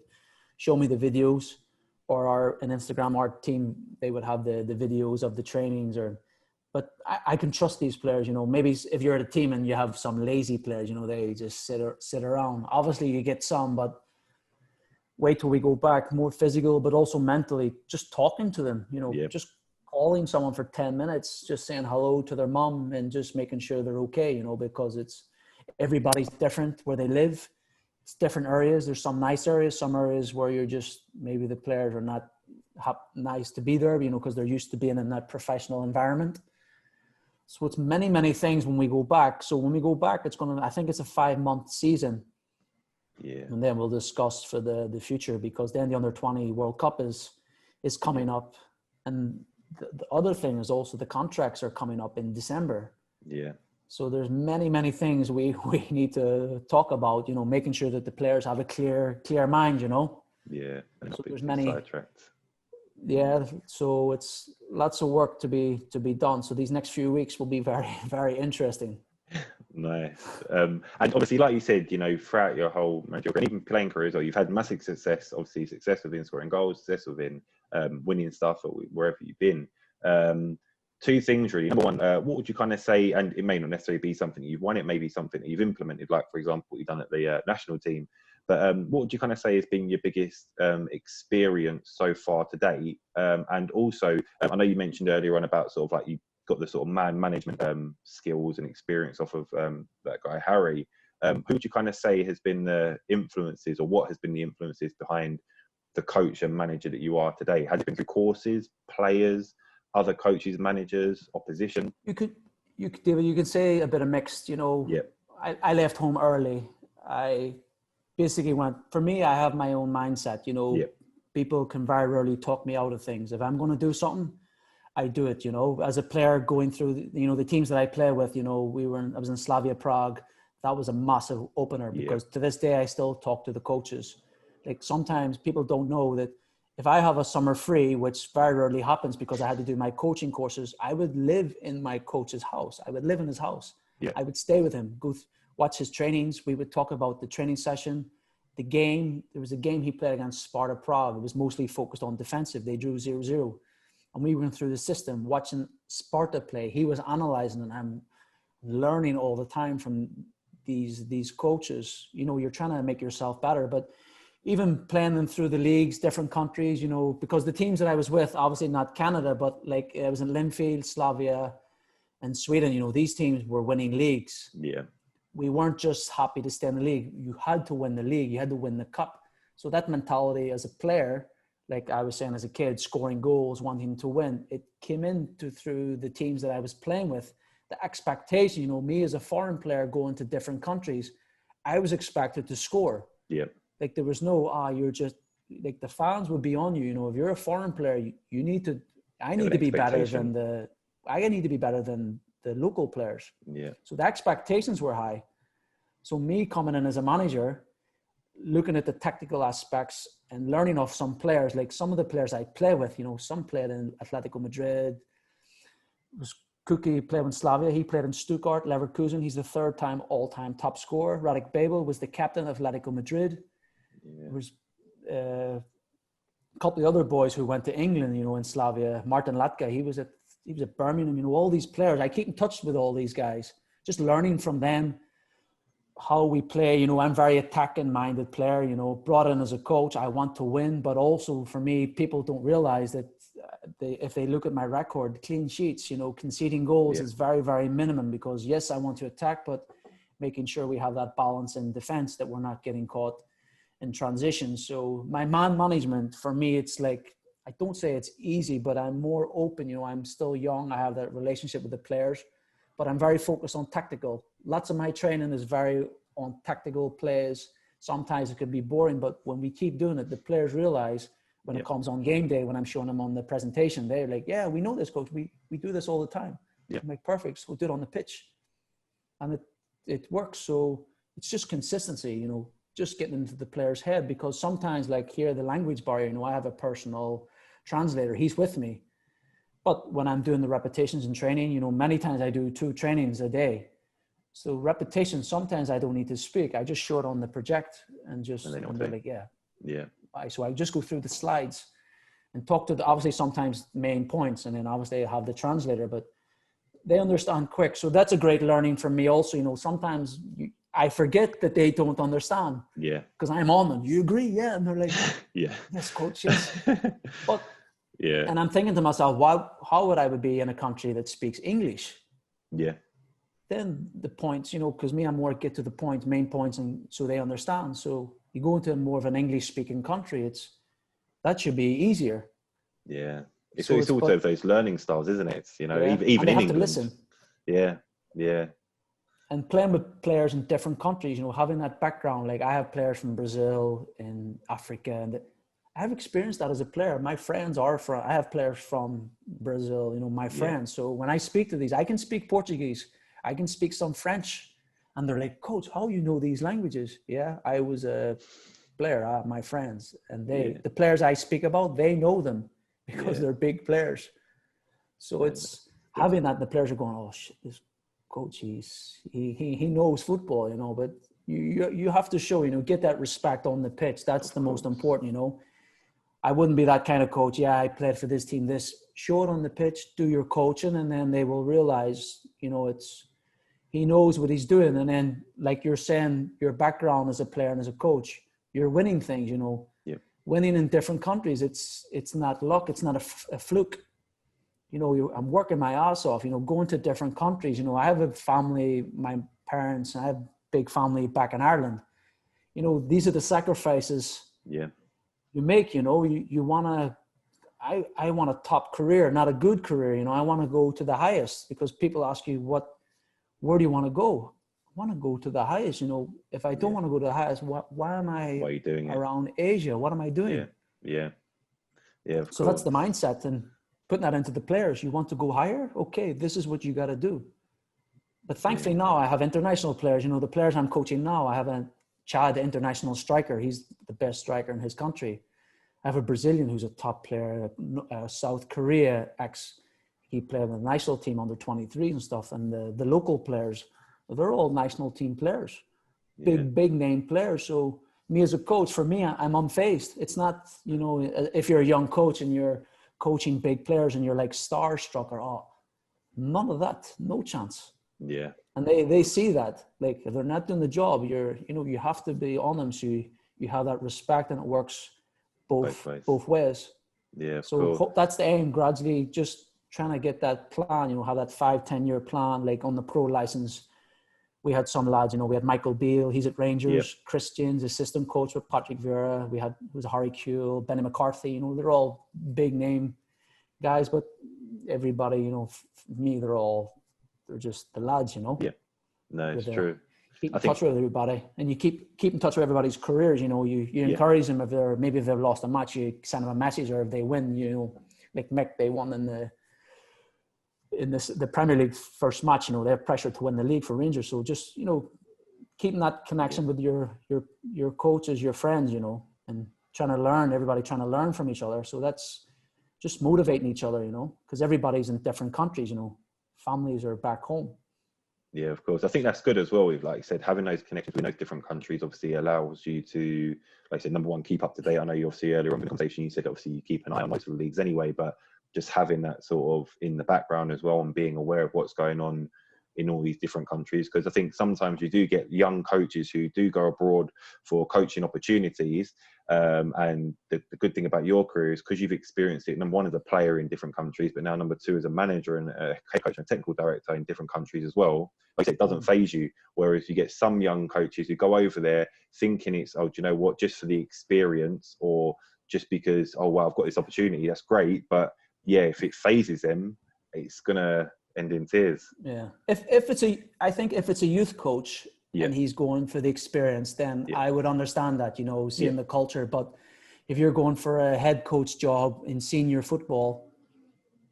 show me the videos, or on Instagram, our team, they would have the videos of the trainings. But I can trust these players, maybe if you're at a team and you have some lazy players, they just sit around. Obviously you get some, but wait till we go back, more physical, but also mentally, just talking to them, just calling someone for 10 minutes, just saying hello to their mom and just making sure they're okay, because everybody's different where they live. It's different areas. There's some nice areas, some areas where you're just, maybe the players are not nice to be there, because they're used to being in that professional environment. So it's many, many things when we go back. So when we go back, I think it's a 5-month season. Yeah. And then we'll discuss for the future, because then the Under-20 World Cup is coming up. And the other thing is also the contracts are coming up in December. Yeah. So there's many, many things we need to talk about, making sure that the players have a clear mind, Yeah. And so there's many sidetracked. Yeah, so it's lots of work to be done. So these next few weeks will be very, very interesting. Nice. And obviously, like you said, throughout your whole career, and even playing career as well, you've had massive success. Obviously, success within scoring goals, success within winning stuff or wherever you've been. 2 things really. Number one, what would you kind of say? And it may not necessarily be something you've won. It may be something that you've implemented, like for example, what you've done at the national team. But what would you kind of say has been your biggest experience so far to date? And also, I know you mentioned earlier on about sort of like you got the sort of man management skills and experience off of that guy, Harry. Who would you kind of say has been the influences, or what has been the influences behind the coach and manager that you are today? Has it been through courses, players, other coaches, managers, opposition? David, you could say a bit of mixed. Yeah. I left home early. I basically for me, I have my own mindset. Yeah. People can very rarely talk me out of things. If I'm going to do something, I do it. As a player going through, the teams that I play with. I was in Slavia, Prague. That was a massive opener because to this day I still talk to the coaches. Like sometimes people don't know that if I have a summer free, which very rarely happens because I had to do my coaching courses, I would live in my coach's house. I would live in his house. Yeah. I would stay with him, watch his trainings. We would talk about the training session, the game. There was a game he played against Sparta Prague. It was mostly focused on defensive. They drew 0-0. And we went through the system, watching Sparta play. He was analyzing, and I'm learning all the time from these coaches. You're trying to make yourself better, but even playing them through the leagues, different countries, because the teams that I was with, obviously not Canada, but like I was in Linfield, Slavia, and Sweden, these teams were winning leagues. Yeah. We weren't just happy to stay in the league. You had to win the league. You had to win the cup. So that mentality as a player, like I was saying as a kid, scoring goals, wanting to win, it came through the teams that I was playing with. The expectation, me as a foreign player going to different countries, I was expected to score. Yeah. Like there was no, you're just, like the fans would be on you. If you're a foreign player, you need to, I need to be better than the local players. Yeah. So the expectations were high. So me coming in as a manager, looking at the tactical aspects and learning off some players, like some of the players I play with, some played in Atletico Madrid. Kuki played in Slavia. He played in Stuttgart, Leverkusen. He's the third-time all-time top scorer. Radek Babel was the captain of Atletico Madrid. Yeah. There was a couple of other boys who went to England, in Slavia. Martin Latka, he was at Birmingham. All these players. I keep in touch with all these guys, just learning from them how we play. I'm very attacking-minded player. Brought in as a coach, I want to win, but also for me, people don't realize that. If they look at my record, clean sheets, conceding goals is very, very minimum because yes, I want to attack, but making sure we have that balance in defense that we're not getting caught in transition. So my man management for me, it's like, I don't say it's easy, but I'm more open. I'm still young. I have that relationship with the players, but I'm very focused on tactical. Lots of my training is very on tactical plays. Sometimes it could be boring, but when we keep doing it, the players realize when it comes on game day, when I'm showing them on the presentation, they're like, yeah, we know this, coach. We do this all the time. Yeah. I'm like, perfect. So we'll do it on the pitch. And it works. So it's just consistency, just getting into the player's head, because sometimes like here, the language barrier, I have a personal translator. He's with me. But when I'm doing the repetitions and training, many times I do 2 trainings a day. So repetition, sometimes I don't need to speak. I just show it on the project and they're like, yeah. Yeah. So I just go through the slides and talk to obviously sometimes main points, and then obviously I have the translator, but they understand quick. So that's a great learning for me also. Sometimes I forget that they don't understand. Yeah. Because I'm on them. You agree? Yeah. And they're like, yeah. Yes, coach, yes. But yeah. And I'm thinking to myself, how would I be in a country that speaks English? Yeah. Then the points, because me, I'm more get to the point, main points, and so they understand. So you go into more of an English-speaking country, that should be easier. Yeah, it's also those learning styles, isn't it? Even and in they have England. to listen. Yeah, yeah. And playing with players in different countries, having that background. Like I have players from Brazil, in Africa, and I have experienced that as a player. My friends I have players from Brazil, my friends. So when I speak to these, I can speak Portuguese, I can speak some French. And they're like, coach, how you know these languages? Yeah, I was a player, my friends. And the players I speak about, they know them because they're big players. So it's having that, the players are going, oh, shit, this coach, he knows football, but you have to show, get that respect on the pitch. That's the most important, I wouldn't be that kind of coach. Yeah, I played for this team, show it on the pitch, do your coaching, and then they will realize, he knows what he's doing. And then, like you're saying, your background as a player and as a coach, you're winning things, winning in different countries. It's not luck. It's not a fluke. I'm working my ass off, going to different countries. I have a family, my parents, I have a big family back in Ireland. These are the sacrifices you make, you know, you want to, I want a top career, not a good career. You know, I want to go to the highest, because people ask you, where do you want to go? I want to go to the highest. You know, if I don't want to go to the highest, why am I Why are you doing around Asia? What am I doing? Yeah. Of So course. that's the mindset, and putting that into the players. You want to go higher? Okay, this is what you got to do. But thankfully now I have international players. You know, the players I'm coaching now, I have a Chad, the international striker. He's the best striker in his country. I have a Brazilian who's a top player, South Korea he played in the national team under 23 and stuff. And the local players, they're all national team players, big name players. So me as a coach, for me, I'm unfazed. It's not, you know, if you're a young coach and you're coaching big players and you're like starstruck or none of that, no chance. Yeah. And they see that, like, if they're not doing the job, you have to be on them. So you have that respect, and it works both ways. Yeah. So that's the aim, gradually just trying to get that plan, you know, have that 5-10 year plan. Like on the pro license, we had some lads, you know, we had Michael Beale, he's at Rangers, Christian's assistant coach with Patrick Vieira. We had, who's Harry Kuehl, Benny McCarthy, you know, they're all big name guys, but everybody, you know, they're just the lads, you know. Yeah. No, it's true. Keep in touch with everybody, and you keep in touch with everybody's careers. You know, you encourage them if they've lost a match, you send them a message, or if they win, you know, like Mick, they won in the Premier League first match. You know, they have pressure to win the league for Rangers. So just, you know, keeping that connection with your coaches, your friends, you know, and everybody trying to learn from each other. So that's just motivating each other, you know, because everybody's in different countries, you know, families are back home. Yeah, of course. I think that's good as well. With, like I said, having those connections with those different countries obviously allows you to, like I said, number one, keep up to date. I know you obviously earlier on in the conversation, you said obviously you keep an eye on most of the leagues anyway, but just having that sort of in the background as well and being aware of what's going on in all these different countries. Because I think sometimes you do get young coaches who do go abroad for coaching opportunities. And the good thing about your career is because you've experienced it, number one, as a player in different countries, but now number two, as a manager and a head coach and a technical director in different countries as well. Like I said, it doesn't faze you. Whereas you get some young coaches who go over there thinking it's, do you know what, just for the experience, or just because, I've got this opportunity, that's great. But yeah, if it phases them, it's going to end in tears. Yeah. I think if it's a youth coach and he's going for the experience, then I would understand that, you know, seeing the culture. But if you're going for a head coach job in senior football,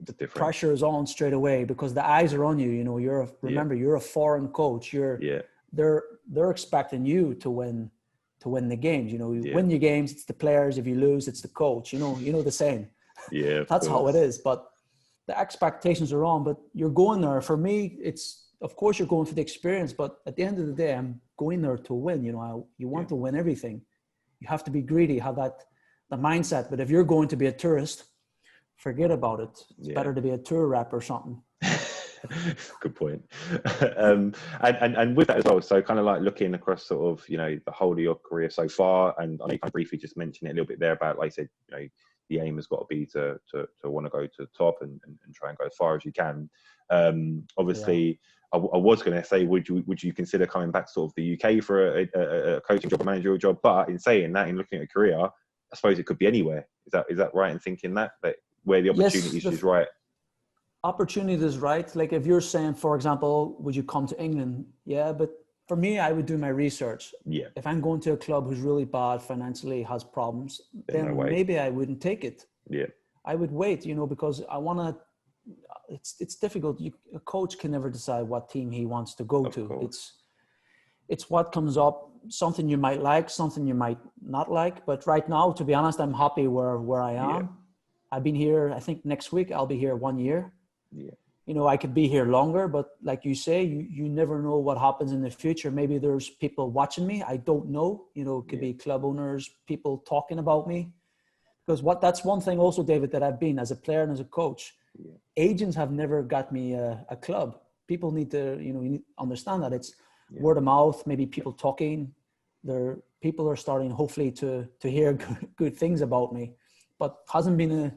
the pressure is on straight away because the eyes are on you. You know, you're a foreign coach. They're expecting you to win the games. You know, you win your games, it's the players. If you lose, it's the coach. You know the saying. Yeah, that's how it is. But the expectations are on. But you're going there. For me, it's, of course you're going for the experience, but at the end of the day, I'm going there to win. You know, you want to win everything. You have to be greedy, have the mindset. But if you're going to be a tourist, forget about it. It's better to be a tour rep or something. Good point. And with that as well, so kind of like looking across sort of, you know, the whole of your career so far, and I know you kind of briefly just mentioned it a little bit there about, like I said, you know, the aim has got to be to want to go to the top and try and go as far as you can. Obviously, I was going to say, would you consider coming back to sort of the UK for a coaching job, a managerial job? But in saying that, in looking at a career, I suppose it could be anywhere. Is that right in thinking that where the opportunity is right? Opportunity is right. Like if you're saying, for example, would you come to England? Yeah, but for me, I would do my research. Yeah. If I'm going to a club who's really bad financially, has problems, then maybe I wouldn't take it. Yeah. I would wait, you know, because I want to. It's difficult. A coach can never decide what team he wants to go to. It's what comes up. Something you might like, something you might not like. But right now, to be honest, I'm happy where I am. Yeah. I've been here. I think next week I'll be here 1 year. Yeah. You know, I could be here longer, but like you say, you never know what happens in the future. Maybe there's people watching me. I don't know. You know, it could be club owners, people talking about me. Because that's one thing also, David, that I've been as a player and as a coach. Yeah. Agents have never got me a club. People need to, you need to understand that it's word of mouth, maybe people talking. People are starting, hopefully, to hear good things about me. But hasn't been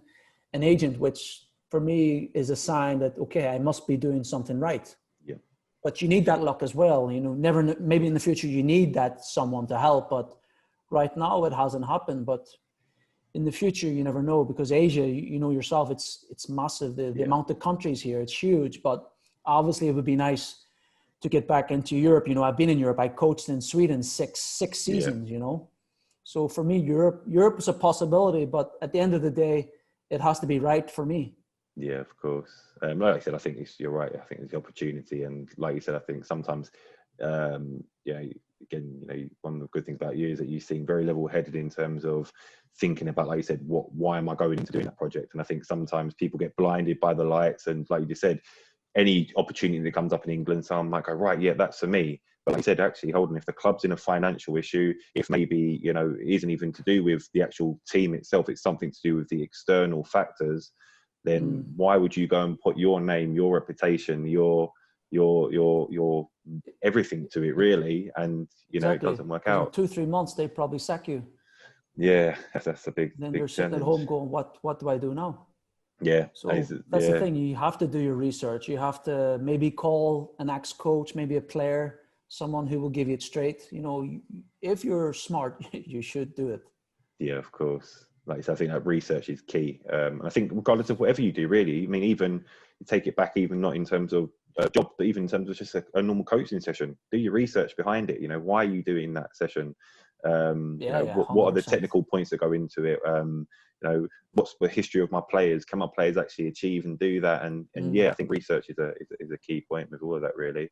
an agent, which for me is a sign that, okay, I must be doing something right. Yeah. But you need that luck as well. You know, maybe in the future you need that someone to help, but right now it hasn't happened. But in the future, you never know, because Asia, you know yourself, it's massive. The amount of countries here, it's huge. But obviously, it would be nice to get back into Europe. You know, I've been in Europe. I coached in Sweden six seasons. You know, so for me, Europe is a possibility. But at the end of the day, it has to be right for me. Yeah, of course. Like I said, I think you're right. I think there's the opportunity, and like you said, I think sometimes, again, you know, one of the good things about you is that you seem very level-headed in terms of thinking about, like you said, why am I going into doing that project? And I think sometimes people get blinded by the lights, and like you just said, any opportunity that comes up in England, someone might go, right, yeah, that's for me. But like I said, actually, hold on, if the club's in a financial issue, if maybe, you know, it isn't even to do with the actual team itself, it's something to do with the external factors, then why would you go and put your name, your reputation, your everything to it, really? And you know, exactly. It doesn't work out. In 2-3 months, they probably sack you. Yeah, that's a big. Then big you're sitting challenge. at home going, "What do I do now?" Yeah. So that's the thing. You have to do your research. You have to maybe call an ex-coach, maybe a player, someone who will give you it straight. You know, if you're smart, you should do it. Yeah, of course. Like I said, I think that research is key. I think regardless of whatever you do, really, I mean, even take it back, even not in terms of a job, but even in terms of just a normal coaching session, do your research behind it. You know, why are you doing that session? What are the technical points that go into it? You know, what's the history of my players? Can my players actually achieve and do that? And yeah, I think research is a key point with all of that, really.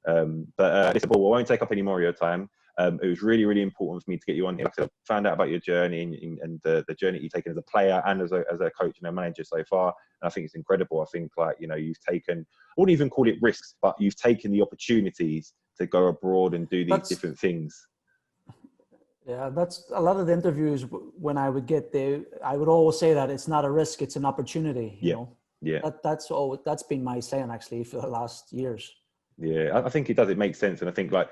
Listen, Paul, I won't take up any more of your time. It was really, really important for me to get you on here. Like I said, I found out about your journey and the journey you've taken as a player and as a coach and a manager so far. And I think it's incredible. I think, like, you know, you've taken, I wouldn't even call it risks, but you've taken the opportunities to go abroad and do these different things. Yeah, that's a lot of the interviews when I would get there. I would always say that it's not a risk, it's an opportunity. You know? Yeah. That's been my saying actually for the last years. Yeah, I think it does. It makes sense. And I think, like,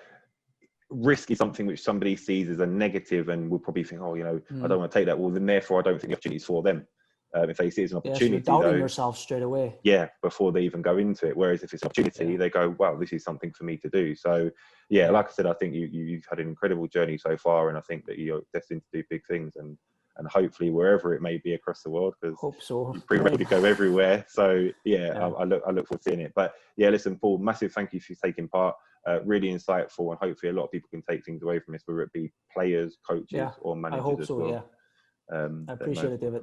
risk is something which somebody sees as a negative and will probably think, oh, you know, I don't want to take that. Well, then therefore I don't think the opportunity is for them. If they see it as an opportunity, so you're doubting yourself straight away. Yeah, before they even go into it. Whereas if it's an opportunity, they go, wow, this is something for me to do. So yeah, like I said, I think you've had an incredible journey so far, and I think that you're destined to do big things, and hopefully wherever it may be across the world, because hope so. You're pretty ready to go everywhere. So I look forward to seeing it. But yeah, listen, Paul, massive thank you for taking part. Really insightful, and hopefully a lot of people can take things away from this, whether it be players, coaches, or managers. I hope as so. well. I appreciate it, David.